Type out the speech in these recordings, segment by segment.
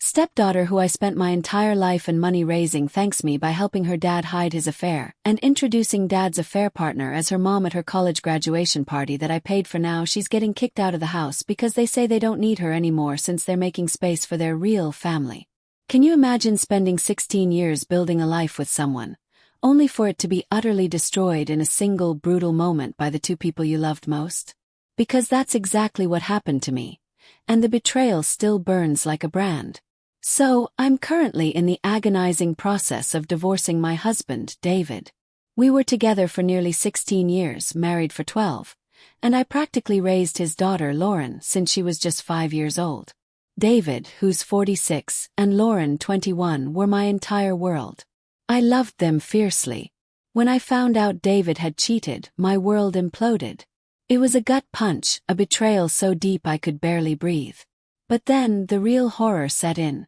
Stepdaughter who I spent my entire life and money raising thanks me by helping her dad hide his affair and introducing dad's affair partner as her mom at her college graduation party that I paid for. Now she's getting kicked out of the house because they say they don't need her anymore since they're making space for their real family. Can you imagine spending 16 years building a life with someone, only for it to be utterly destroyed in a single brutal moment by the two people you loved most? Because that's exactly what happened to me, and the betrayal still burns like a brand. So, I'm currently in the agonizing process of divorcing my husband, David. We were together for nearly 16 years, married for 12, and I practically raised his daughter, Lauren, since she was just 5 years old. David, who's 46, and Lauren, 21, were my entire world. I loved them fiercely. When I found out David had cheated, my world imploded. It was a gut punch, a betrayal so deep I could barely breathe. But then, the real horror set in.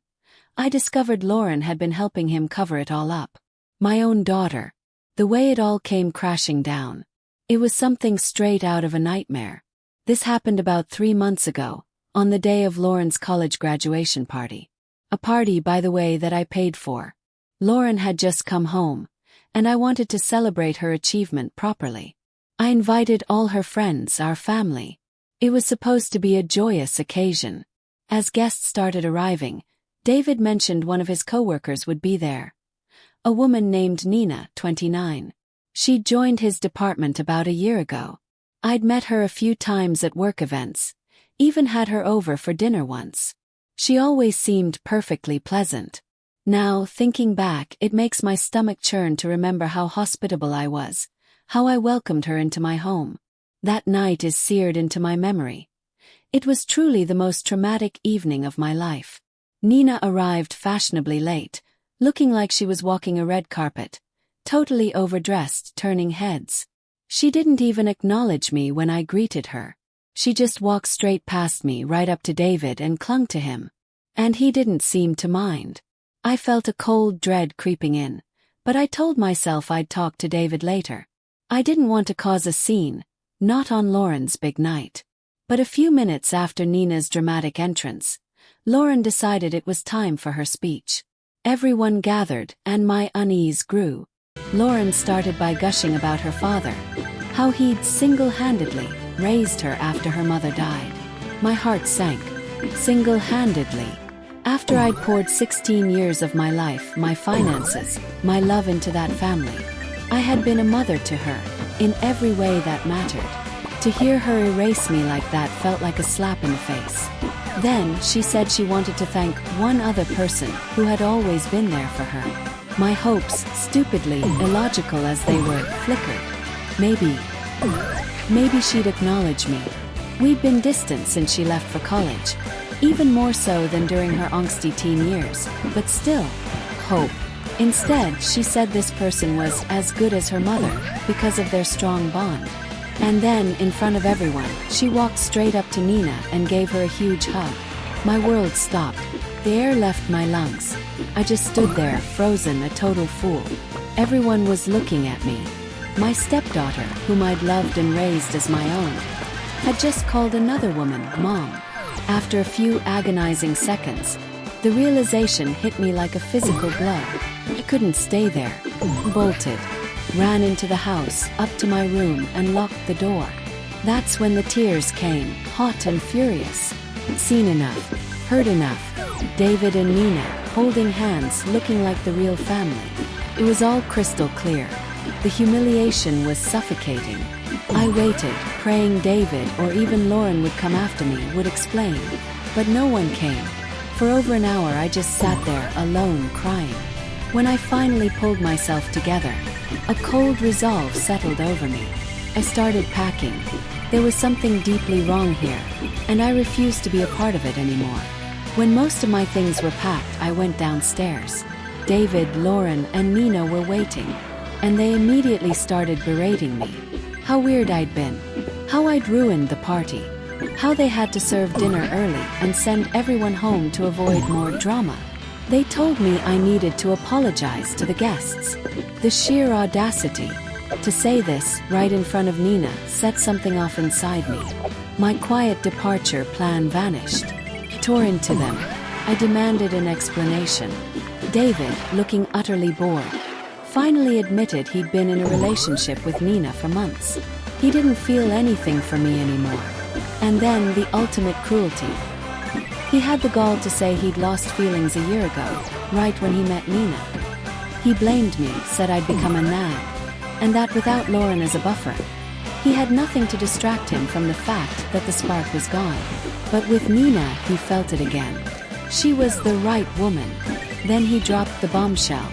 I discovered Lauren had been helping him cover it all up. My own daughter. The way it all came crashing down. It was something straight out of a nightmare. This happened about 3 months ago, on the day of Lauren's college graduation party. A party, by the way, that I paid for. Lauren had just come home, and I wanted to celebrate her achievement properly. I invited all her friends, our family. It was supposed to be a joyous occasion. As guests started arriving, David mentioned one of his coworkers would be there. A woman named Nina, 29. She'd joined his department about a year ago. I'd met her a few times at work events, even had her over for dinner once. She always seemed perfectly pleasant. Now, thinking back, it makes my stomach churn to remember how hospitable I was, how I welcomed her into my home. That night is seared into my memory. It was truly the most traumatic evening of my life. Nina arrived fashionably late, looking like she was walking a red carpet, totally overdressed, turning heads. She didn't even acknowledge me when I greeted her. She just walked straight past me right up to David and clung to him. And he didn't seem to mind. I felt a cold dread creeping in, but I told myself I'd talk to David later. I didn't want to cause a scene, not on Lauren's big night. But a few minutes after Nina's dramatic entrance, Lauren decided it was time for her speech. Everyone gathered, and my unease grew. Lauren started by gushing about her father, how he'd single-handedly raised her after her mother died. My heart sank. Single-handedly. After I'd poured 16 years of my life, my finances, my love into that family. I had been a mother to her, in every way that mattered. To hear her erase me like that felt like a slap in the face. Then, she said she wanted to thank one other person who had always been there for her. My hopes, stupidly illogical as they were, flickered. Maybe she'd acknowledge me. We'd been distant since she left for college, even more so than during her angsty teen years, but still, hope. Instead, she said this person was as good as her mother because of their strong bond. And then, in front of everyone, she walked straight up to Nina and gave her a huge hug. My world stopped. The air left my lungs. I just stood there, frozen, a total fool. Everyone was looking at me. My stepdaughter, whom I'd loved and raised as my own, had just called another woman Mom. After a few agonizing seconds, the realization hit me like a physical blow. I couldn't stay there. Bolted. Ran into the house, up to my room, and locked the door. That's when the tears came, hot and furious. Seen enough. Heard enough. David and Nina, holding hands, looking like the real family. It was all crystal clear. The humiliation was suffocating. I waited, praying David or even Lauren would come after me, would explain. But no one came. For over an hour I just sat there, alone, crying. When I finally pulled myself together, a cold resolve settled over me. I started packing. There was something deeply wrong here, and I refused to be a part of it anymore. When most of my things were packed, I went downstairs. David, Lauren, and Nina were waiting, and they immediately started berating me. How weird I'd been. How I'd ruined the party. How they had to serve dinner early and send everyone home to avoid more drama. They told me I needed to apologize to the guests. The sheer audacity to say this right in front of Nina set something off inside me. My quiet departure plan vanished. I tore into them. I demanded an explanation. David, looking utterly bored, finally admitted he'd been in a relationship with Nina for months. He didn't feel anything for me anymore. And then the ultimate cruelty. He had the gall to say he'd lost feelings a year ago, right when he met Nina. He blamed me, said I'd become a nag, and that without Lauren as a buffer, he had nothing to distract him from the fact that the spark was gone. But with Nina, he felt it again. She was the right woman. Then he dropped the bombshell.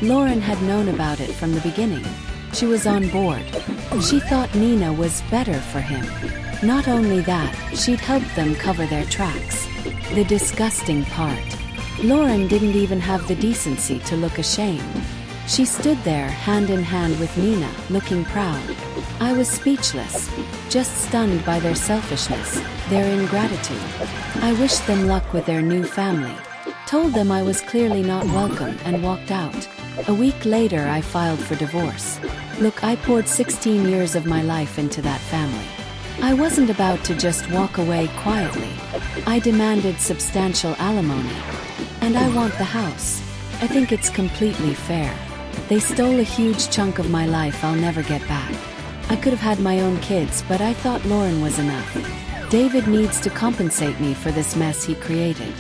Lauren had known about it from the beginning. She was on board. She thought Nina was better for him. Not only that, she'd helped them cover their tracks. The disgusting part. Lauren didn't even have the decency to look ashamed. She stood there hand in hand with Nina, looking proud. I was speechless, just stunned by their selfishness, their ingratitude. I wished them luck with their new family, told them I was clearly not welcome, and walked out. A week later, I filed for divorce. Look, I poured 16 years of my life into that family. I wasn't about to just walk away quietly. I demanded substantial alimony. And I want the house. I think it's completely fair. They stole a huge chunk of my life I'll never get back. I could have had my own kids, but I thought Lauren was enough. David needs to compensate me for this mess he created.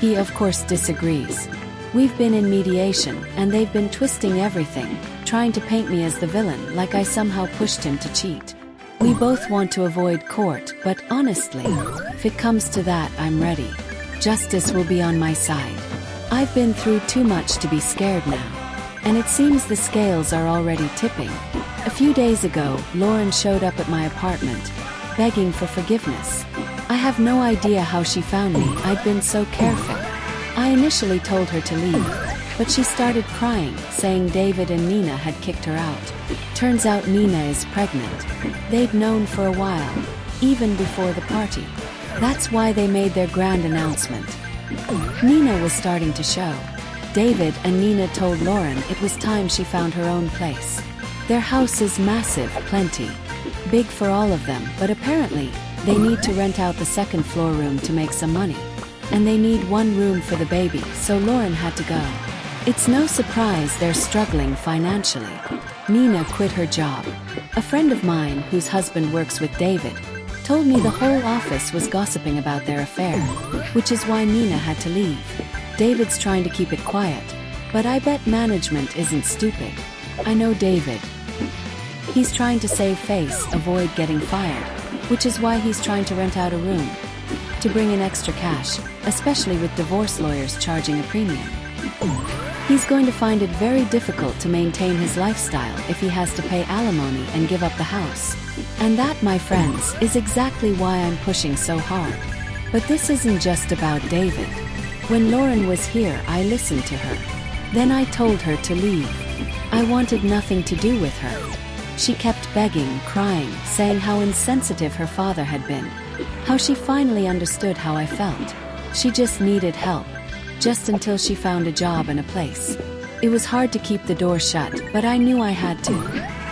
He, of course, disagrees. We've been in mediation, and they've been twisting everything, trying to paint me as the villain, like I somehow pushed him to cheat. We both want to avoid court, but honestly, if it comes to that, I'm ready. Justice will be on my side. I've been through too much to be scared now. And it seems the scales are already tipping. A few days ago, Lauren showed up at my apartment, begging for forgiveness. I have no idea how she found me. I'd been so careful. I initially told her to leave, but she started crying, saying David and Nina had kicked her out. Turns out Nina is pregnant. They'd known for a while, even before the party. That's why they made their grand announcement. Nina was starting to show. David and Nina told Lauren it was time she found her own place. Their house is massive, plenty. Big for all of them, but apparently, they need to rent out the second floor room to make some money. And they need one room for the baby, so Lauren had to go. It's no surprise they're struggling financially. Nina quit her job. A friend of mine, whose husband works with David, told me the whole office was gossiping about their affair, which is why Nina had to leave. David's trying to keep it quiet, but I bet management isn't stupid. I know David. He's trying to save face, avoid getting fired, which is why he's trying to rent out a room, to bring in extra cash, especially with divorce lawyers charging a premium. He's going to find it very difficult to maintain his lifestyle if he has to pay alimony and give up the house. And that, my friends, is exactly why I'm pushing so hard. But this isn't just about David. When Lauren was here, I listened to her. Then I told her to leave. I wanted nothing to do with her. She kept begging, crying, saying how insensitive her father had been. How she finally understood how I felt. She just needed help. Just until she found a job and a place. It was hard to keep the door shut, but I knew I had to.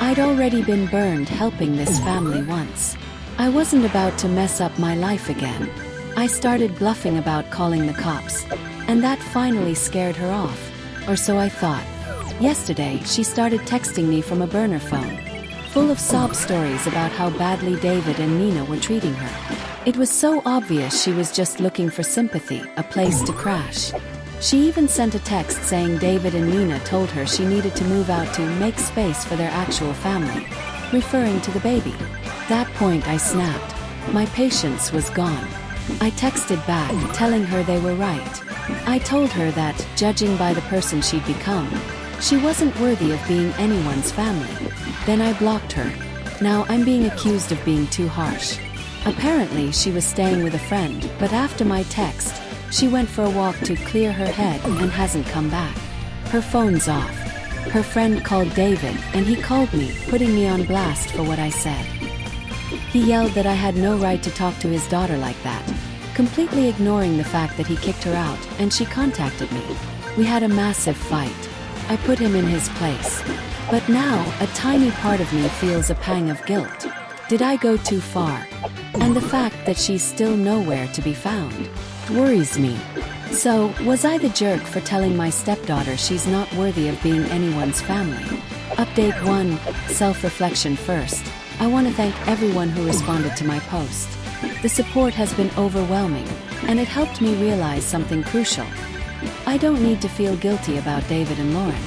I'd already been burned helping this family once. I wasn't about to mess up my life again. I started bluffing about calling the cops, and that finally scared her off. Or so I thought. Yesterday, she started texting me from a burner phone, full of sob stories about how badly David and Nina were treating her. It was so obvious she was just looking for sympathy, a place to crash. She even sent a text saying David and Nina told her she needed to move out to make space for their actual family, referring to the baby. That point I snapped. My patience was gone. I texted back, telling her they were right. I told her that, judging by the person she'd become, she wasn't worthy of being anyone's family. Then I blocked her. Now I'm being accused of being too harsh. Apparently she was staying with a friend, but after my text, she went for a walk to clear her head and hasn't come back. Her phone's off. Her friend called David, and he called me, putting me on blast for what I said. He yelled that I had no right to talk to his daughter like that, completely ignoring the fact that he kicked her out, and she contacted me. We had a massive fight. I put him in his place. But now, a tiny part of me feels a pang of guilt. Did I go too far? And the fact that she's still nowhere to be found worries me. So, was I the jerk for telling my stepdaughter she's not worthy of being anyone's family? Update 1, self-reflection first. I want to thank everyone who responded to my post. The support has been overwhelming, and it helped me realize something crucial. I don't need to feel guilty about David and Lauren.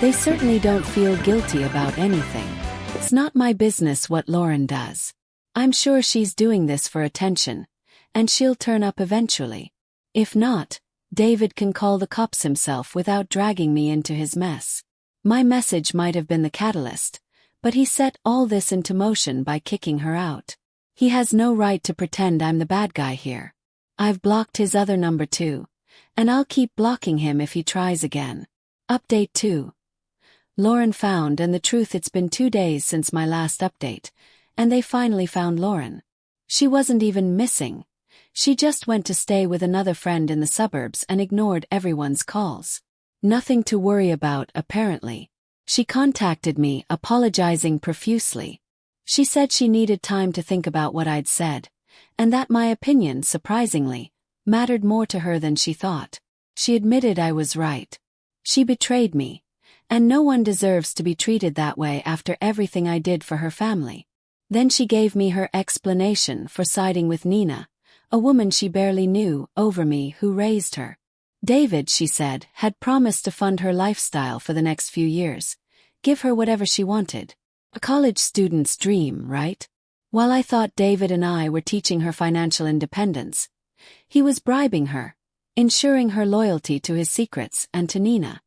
They certainly don't feel guilty about anything. It's not my business what Lauren does. I'm sure she's doing this for attention, and she'll turn up eventually. If not, David can call the cops himself without dragging me into his mess. My message might have been the catalyst, but he set all this into motion by kicking her out. He has no right to pretend I'm the bad guy here. I've blocked his other number too, and I'll keep blocking him if he tries again. Update 2. Lauren found, and the truth, it's been 2 days since my last update, and they finally found Lauren. She wasn't even missing. She just went to stay with another friend in the suburbs and ignored everyone's calls. Nothing to worry about, apparently. She contacted me, apologizing profusely. She said she needed time to think about what I'd said, and that my opinion, surprisingly, mattered more to her than she thought. She admitted I was right. She betrayed me, and no one deserves to be treated that way after everything I did for her family. Then she gave me her explanation for siding with Nina, a woman she barely knew, over me, who raised her. David, she said, had promised to fund her lifestyle for the next few years, give her whatever she wanted. A college student's dream, right? While I thought David and I were teaching her financial independence, he was bribing her, ensuring her loyalty to his secrets and to Nina.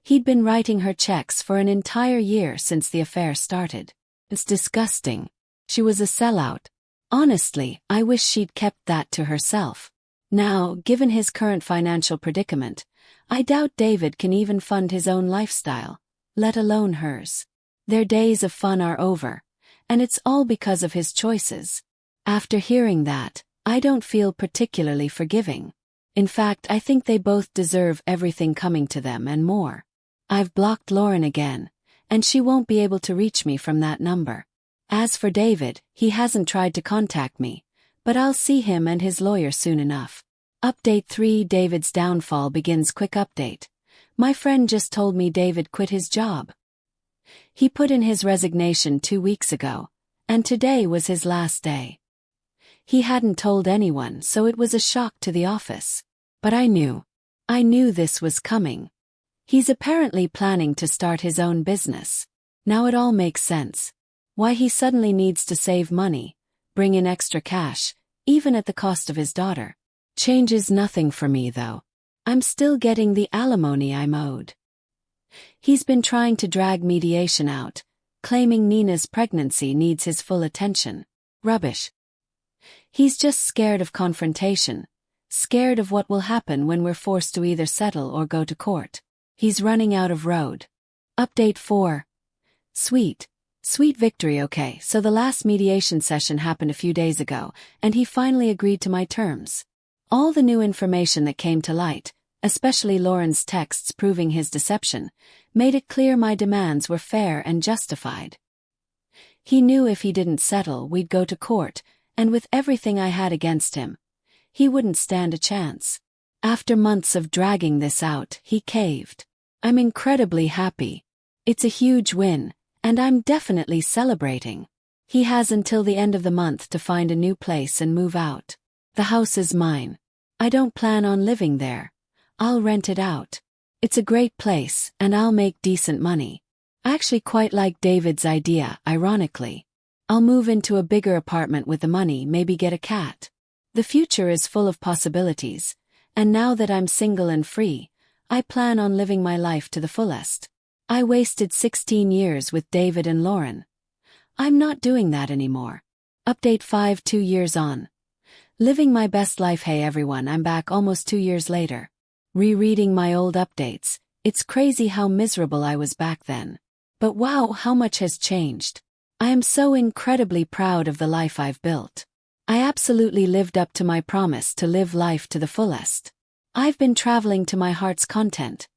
He'd been writing her checks for an entire year since the affair started. It's disgusting. She was a sellout. Honestly, I wish she'd kept that to herself. Now, given his current financial predicament, I doubt David can even fund his own lifestyle, let alone hers. Their days of fun are over, and it's all because of his choices. After hearing that, I don't feel particularly forgiving. In fact, I think they both deserve everything coming to them and more. I've blocked Lauren again, and she won't be able to reach me from that number. As for David, he hasn't tried to contact me, but I'll see him and his lawyer soon enough. Update 3, David's downfall begins. Quick update. My friend just told me David quit his job. He put in his resignation 2 weeks ago, and today was his last day. He hadn't told anyone, so it was a shock to the office. But I knew this was coming. He's apparently planning to start his own business. Now it all makes sense. Why he suddenly needs to save money, bring in extra cash, even at the cost of his daughter. Changes nothing for me though. I'm still getting the alimony I'm owed. He's been trying to drag mediation out, claiming Nina's pregnancy needs his full attention. Rubbish. He's just scared of confrontation, scared of what will happen when we're forced to either settle or go to court. He's running out of road. Update 4. Sweet victory. Okay, so the last mediation session happened a few days ago, and he finally agreed to my terms. All the new information that came to light, especially Lauren's texts proving his deception, made it clear my demands were fair and justified. He knew if he didn't settle, we'd go to court, and with everything I had against him, he wouldn't stand a chance. After months of dragging this out, he caved. I'm incredibly happy. It's a huge win, and I'm definitely celebrating. He has until the end of the month to find a new place and move out. The house is mine. I don't plan on living there. I'll rent it out. It's a great place, and I'll make decent money. I actually quite like David's idea, ironically. I'll move into a bigger apartment with the money, maybe get a cat. The future is full of possibilities, and now that I'm single and free, I plan on living my life to the fullest. I wasted 16 years with David and Lauren. I'm not doing that anymore. Update 5, 2 years on. Living my best life. Hey everyone, I'm back almost 2 years later. Rereading my old updates, it's crazy how miserable I was back then. But wow, how much has changed. I am so incredibly proud of the life I've built. I absolutely lived up to my promise to live life to the fullest. I've been traveling to my heart's content.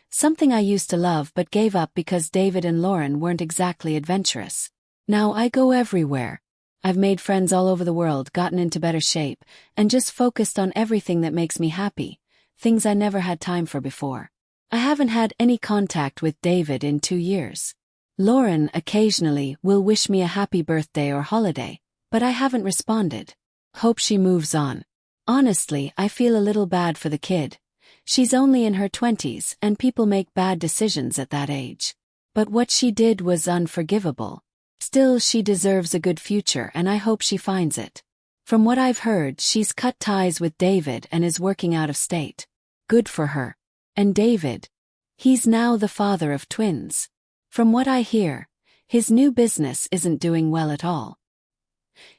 Something I used to love but gave up because David and Lauren weren't exactly adventurous. Now I go everywhere. I've made friends all over the world, gotten into better shape, and just focused on everything that makes me happy, things I never had time for before. I haven't had any contact with David in 2 years. Lauren occasionally will wish me a happy birthday or holiday, but I haven't responded. Hope she moves on. Honestly, I feel a little bad for the kid. She's only in her 20s and people make bad decisions at that age. But what she did was unforgivable. Still, she deserves a good future and I hope she finds it. From what I've heard, she's cut ties with David and is working out of state. Good for her. And David? He's now the father of twins. From what I hear, his new business isn't doing well at all.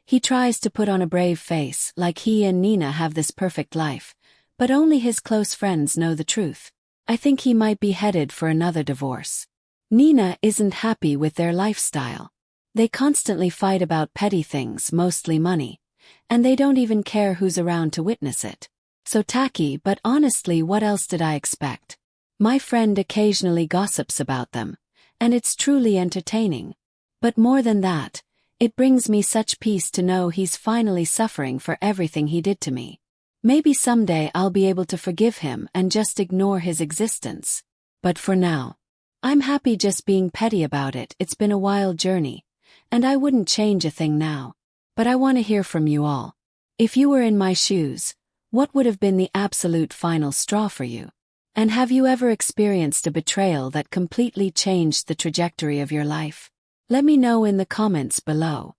He tries to put on a brave face like he and Nina have this perfect life, but only his close friends know the truth. I think he might be headed for another divorce. Nina isn't happy with their lifestyle. They constantly fight about petty things, mostly money, and they don't even care who's around to witness it. So tacky, but honestly, what else did I expect? My friend occasionally gossips about them, and it's truly entertaining. But more than that, it brings me such peace to know he's finally suffering for everything he did to me. Maybe someday I'll be able to forgive him and just ignore his existence. But for now, I'm happy just being petty about it. It's been a wild journey, and I wouldn't change a thing now. But I want to hear from you all. If you were in my shoes, what would have been the absolute final straw for you? And have you ever experienced a betrayal that completely changed the trajectory of your life? Let me know in the comments below.